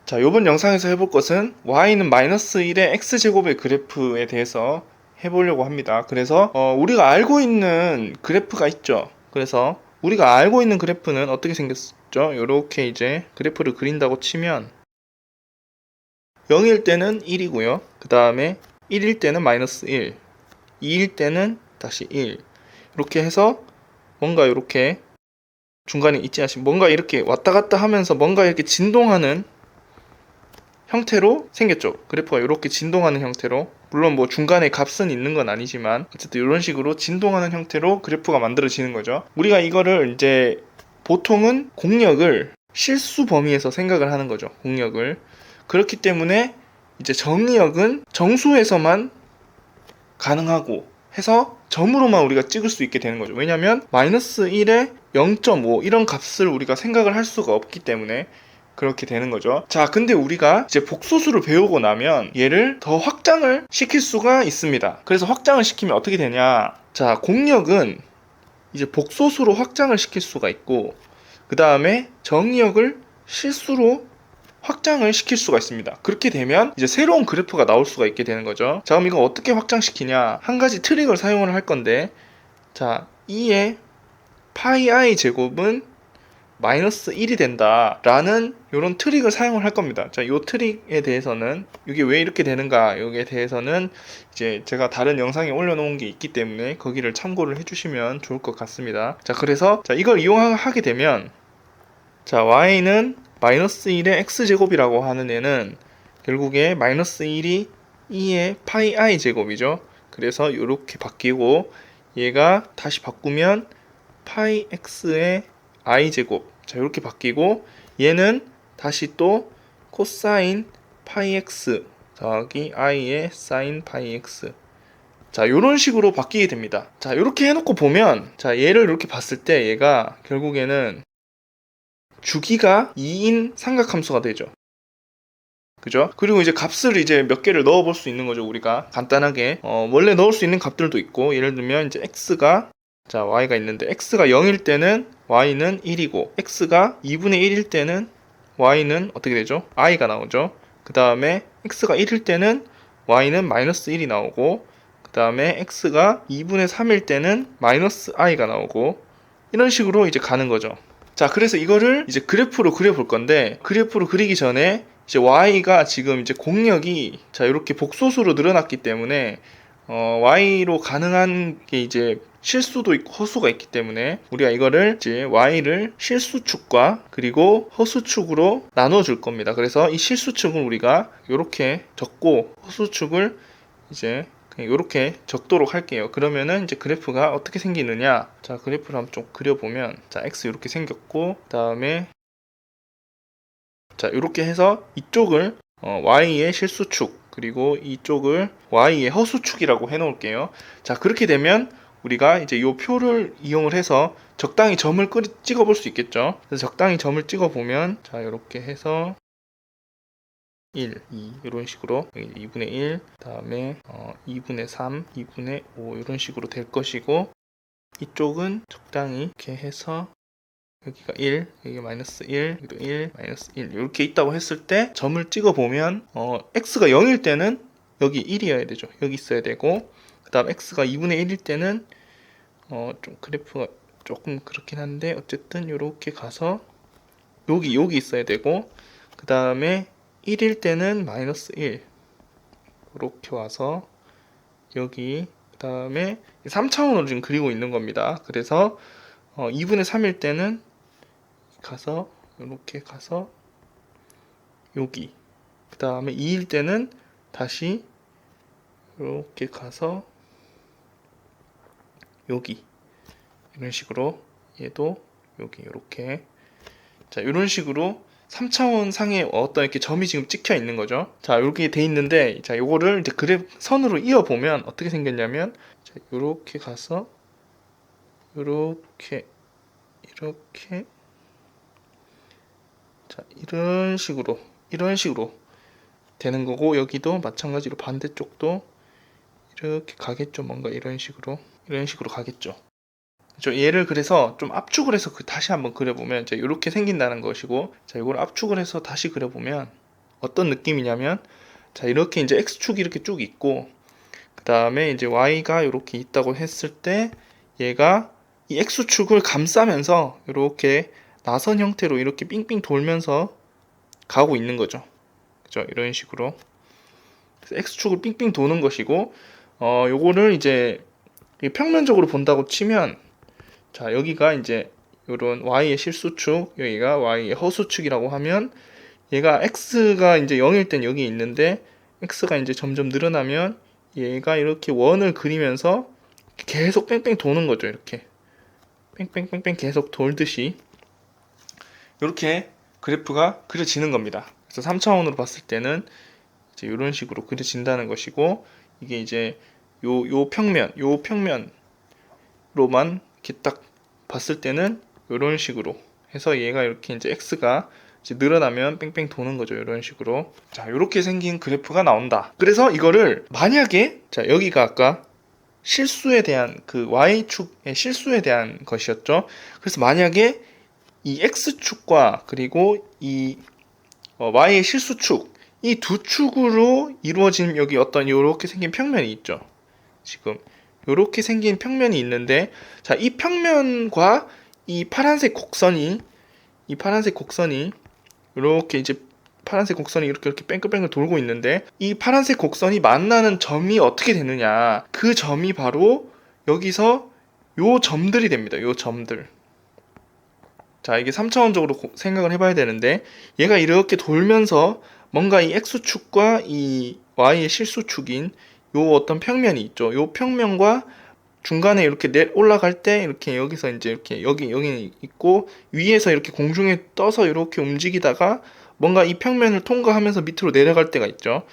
자, 이번 영상에서 해볼 것은 y는 마이너스 1의 x제곱의 그래프에 대해서 해보려고 합니다. 그래서 우리가 알고 있는 그래프가 있죠. 그래서 우리가 알고 있는 그래프는 어떻게 생겼죠? 이렇게 이제 그래프를 그린다고 치면 0일 때는 1이고요. 그 다음에 1일 때는 마이너스 1, 2일 때는 다시 1. 이렇게 해서 뭔가 이렇게 중간에 있지 않으신 뭔가 이렇게 왔다 갔다 하면서 뭔가 이렇게 진동하는 형태로 생겼죠. 그래프가 이렇게 진동하는 형태로, 물론 뭐 중간에 값은 있는 건 아니지만 어쨌든 이런 식으로 진동하는 형태로 그래프가 만들어지는 거죠. 우리가 이거를 이제 보통은 공력을 실수 범위에서 생각을 하는 거죠. 공력을. 그렇기 때문에 이제 정력은 정수에서만 가능하고 해서 점으로만 우리가 찍을 수 있게 되는 거죠. 왜냐면 마이너스 1에 0.5 이런 값을 우리가 생각을 할 수가 없기 때문에 그렇게 되는 거죠. 자, 근데 우리가 이제 복소수를 배우고 나면 얘를 더 확장을 시킬 수가 있습니다. 그래서 확장을 시키면 어떻게 되냐? 자, 공력은 이제 복소수로 확장을 시킬 수가 있고, 그 다음에 정력을 실수로 확장을 시킬 수가 있습니다. 그렇게 되면 이제 새로운 그래프가 나올 수가 있게 되는 거죠. 자, 그럼 이거 어떻게 확장시키냐? 한 가지 트릭을 사용을 할 건데, 자, 2의 파이 i 제곱은 마이너스 1이 된다 라는 이런 트릭을 사용을 할 겁니다. 자, 이 트릭에 대해서는 이게 왜 이렇게 되는가 여기에 대해서는 이제 제가 다른 영상에 올려놓은 게 있기 때문에 거기를 참고를 해주시면 좋을 것 같습니다. 자, 그래서 자, 이걸 이용하게 되면 자, y는 마이너스 1의 x제곱이라고 하는 애는 결국에 마이너스 1이 2의 파이 i 제곱이죠. 그래서 이렇게 바뀌고 얘가 다시 바꾸면 파이 x의 i제곱, 자, 이렇게 바뀌고 얘는 다시 또 코사인 파이 x 더하기 i의 사인 파이 x, 자, 요런 식으로 바뀌게 됩니다. 자, 이렇게 해놓고 보면 자, 얘를 이렇게 봤을 때 얘가 결국에는 주기가 2인 삼각함수가 되죠. 그죠? 그리고 이제 값을 이제 몇 개를 넣어 볼 수 있는 거죠. 우리가 간단하게 원래 넣을 수 있는 값들도 있고, 예를 들면 이제 x가, 자, y가 있는데 x가 0일 때는 y는 1이고 x가 2분의 1일 때는 y는 어떻게 되죠? i가 나오죠. 그 다음에 x가 1일 때는 y는 마이너스 1이 나오고, 그 다음에 x가 2분의 3일 때는 마이너스 i가 나오고, 이런 식으로 이제 가는 거죠. 자, 그래서 이거를 이제 그래프로 그려볼 건데, 그래프로 그리기 전에 이제 y가 지금 이제 공력이 자, 이렇게 복소수로 늘어났기 때문에 y로 가능한 게 이제 실수도 있고 허수가 있기 때문에 우리가 이거를 이제 y를 실수축과 그리고 허수축으로 나눠 줄 겁니다. 그래서 이 실수축을 우리가 이렇게 적고 허수축을 이제 그냥 이렇게 적도록 할게요. 그러면은 이제 그래프가 어떻게 생기느냐? 자, 그래프를 한번 좀 그려보면 자, x 이렇게 생겼고, 그 다음에 자, 이렇게 해서 이쪽을 y의 실수축, 그리고 이쪽을 y의 허수축이라고 해 놓을게요. 자, 그렇게 되면 우리가 이제 이 표를 이용을 해서 적당히 점을 찍어 볼 수 있겠죠. 그래서 적당히 점을 찍어 보면 자, 이렇게 해서 1, 2 이런 식으로 2분의 1, 다음에 2분의 3, 2분의 5 이런 식으로 될 것이고, 이쪽은 적당히 이렇게 해서 여기가 1, 여기가 마이너스 1, 여기도 1, 마이너스 1 이렇게 있다고 했을 때 점을 찍어 보면 x가 0일 때는 여기 1이어야 되죠. 여기 있어야 되고, 그 다음 x가 2분의 1일 때는 좀 그래프가 조금 그렇긴 한데 어쨌든 이렇게 가서 여기 있어야 되고, 그 다음에 1일 때는 마이너스 1 이렇게 와서 여기, 그 다음에 3차원으로 지금 그리고 있는 겁니다. 그래서 2분의 3일 때는 가서 이렇게 가서 여기, 그 다음에 2일 때는 다시 이렇게 가서 여기, 이런 식으로 얘도 여기 이렇게, 자, 이런 식으로 3차원 상에 어떤 이렇게 점이 지금 찍혀 있는 거죠. 자, 이렇게 돼 있는데, 자, 요거를 이제 그래프 선으로 이어 보면 어떻게 생겼냐면, 자, 이렇게 가서 이렇게 자, 이런 식으로 되는 거고, 여기도 마찬가지로 반대쪽도 이렇게 가겠죠. 뭔가 이런 식으로 가겠죠. 얘를 그래서 좀 압축을 해서 다시 한번 그려보면 이제 이렇게 생긴다는 것이고, 자, 이걸 압축을 해서 다시 그려보면 어떤 느낌이냐면, 자, 이렇게 이제 X축이 이렇게 쭉 있고, 그 다음에 이제 Y가 이렇게 있다고 했을 때, 얘가 이 X축을 감싸면서 이렇게 나선 형태로 이렇게 삥삥 돌면서 가고 있는 거죠. 그죠? 이런 식으로. 그래서 X축을 삥삥 도는 것이고, 요거를 이제 평면적으로 본다고 치면, 자, 여기가 이제 요런 Y의 실수축, 여기가 Y의 허수축이라고 하면, 얘가 X가 이제 0일 땐 여기 있는데, X가 이제 점점 늘어나면, 얘가 이렇게 원을 그리면서 계속 뺑뺑 도는 거죠. 이렇게. 뺑뺑뺑뺑 계속 돌듯이. 이렇게 그래프가 그려지는 겁니다. 그래서 3차원으로 봤을 때는 이제 이런 식으로 그려진다는 것이고, 이게 이제 요 평면로만 이렇게 딱 봤을 때는 이런 식으로 해서 얘가 이렇게 이제 x가 이제 늘어나면 뺑뺑 도는 거죠. 이런 식으로. 자, 이렇게 생긴 그래프가 나온다. 그래서 이거를 만약에, 자, 여기가 아까 실수에 대한 그 y축의 실수에 대한 것이었죠. 그래서 만약에 이 x축과 그리고 이 y의 실수축, 이 두 축으로 이루어진 여기 어떤 이렇게 생긴 평면이 있죠. 지금 이렇게 생긴 평면이 있는데, 자, 이 평면과 이 파란색 곡선이 이렇게 이제 파란색 곡선이 이렇게 뺑글뺑글 돌고 있는데, 이 파란색 곡선이 만나는 점이 어떻게 되느냐, 그 점이 바로 여기서 요 점들이 됩니다. 요 점들. 자, 이게 3차원적으로 생각을 해봐야 되는데, 얘가 이렇게 돌면서 뭔가 이 x축과 이 y의 실수축인 요 어떤 평면이 있죠. 요 평면과 중간에 이렇게 올라갈 때 이렇게 여기서 이제 이렇게 여기 있고, 위에서 이렇게 공중에 떠서 이렇게 움직이다가 뭔가 이 평면을 통과하면서 밑으로 내려갈 때가 있죠.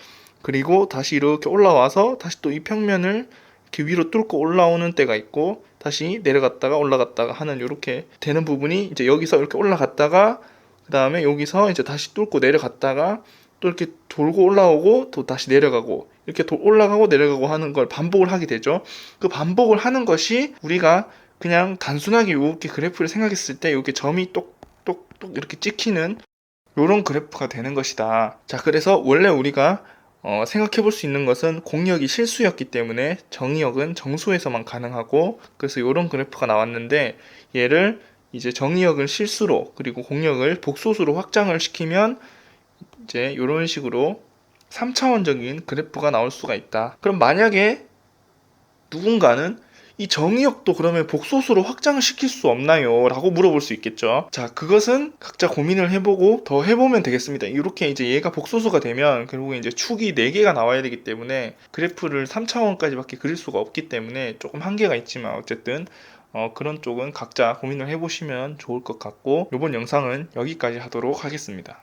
그리고 다시 이렇게 올라와서 다시 또 이 평면을 이렇게 위로 뚫고 올라오는 때가 있고, 다시 내려갔다가 올라갔다가 하는 이렇게 되는 부분이 이제 여기서 이렇게 올라갔다가 그 다음에 여기서 이제 다시 뚫고 내려갔다가 또 이렇게 돌고 올라오고 또 다시 내려가고 이렇게 올라가고 내려가고 하는 걸 반복을 하게 되죠. 그 반복을 하는 것이 우리가 그냥 단순하게 이렇게 그래프를 생각했을 때 이렇게 점이 똑똑똑 이렇게 찍히는 이런 그래프가 되는 것이다. 자, 그래서 원래 우리가 생각해 볼 수 있는 것은 공역이 실수였기 때문에 정의역은 정수에서만 가능하고, 그래서 이런 그래프가 나왔는데, 얘를 이제 정의역을 실수로 그리고 공역을 복소수로 확장을 시키면 이제 이런 식으로 3차원적인 그래프가 나올 수가 있다. 그럼 만약에 누군가는 이 정의역도 그러면 복소수로 확장을 시킬 수 없나요? 라고 물어볼 수 있겠죠. 자, 그것은 각자 고민을 해보고 더 해보면 되겠습니다. 이렇게 이제 얘가 복소수가 되면 결국에 이제 축이 4개가 나와야 되기 때문에 그래프를 3차원까지밖에 그릴 수가 없기 때문에 조금 한계가 있지만, 어쨌든 그런 쪽은 각자 고민을 해보시면 좋을 것 같고, 이번 영상은 여기까지 하도록 하겠습니다.